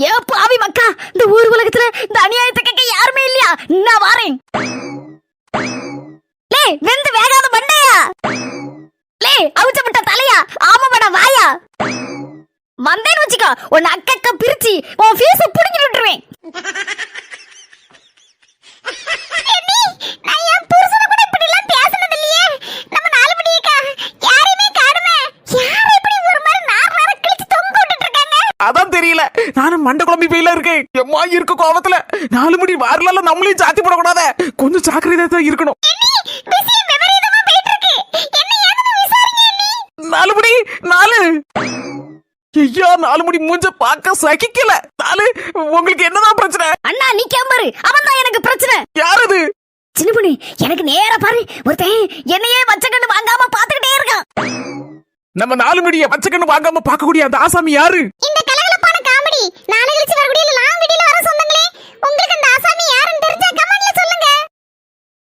ஏ பாவி மக்கா, இந்த ஊர் உலகத்துல இந்த அநியாயத்தை கேட்க யாருமே இல்லையா? நான் வாரேன். லே வெந்து வேகாத மண்டையா, லே அவுச்சப்பட்ட தலையா, ஆமாடா வாயா, வந்தேன்னு வச்சுக்கோ உன் அக்கக்க பிரிச்சு உன் ஃபீஸ புடிங்கிட்டு விட்டுருவேன். நான் என் புருஷனை கூட இப்படி எல்லாம் பேசினது இல்லையே. நம்ம நாலு மணிக்கா யாரையுமே காணுமே. யாரை இப்படி ஒரு மாதிரி நார கிழிச்சு தொங்க விட்டுட்டு இருக்காங்க? அதான் தெரியல, நானும் மண்டை குழம்பி போயில இருக்கேன். எம்மா இருக்க கோவத்துல 4 மணி வாரலால நம்மளையும் சாத்தி போடக்கூடாத, கொஞ்சம் ஜாக்கிரதையா தான் இருக்கணும். 4 மணி 4 ஐயா, 4 மணி மூஞ்ச பார்க்க சகிக்கல. 4 உங்களுக்கு என்னதான் பிரச்சனை? அண்ணா நீ கேம்பரு, அவன் தான் எனக்கு பிரச்சனை. யார் அது? சின்ன பொண்ணு, எனக்கு நேரா பாரு, ஒருத்தன் என்னையே வச்சக்கண்ணு வாங்காம பாத்துக்கிட்டே இருக்கான். நம்ம 4 மணிய வச்சக்கண்ணு வாங்காம பார்க்கக்கூடிய அந்த ஆசாமி யாரு? இந்த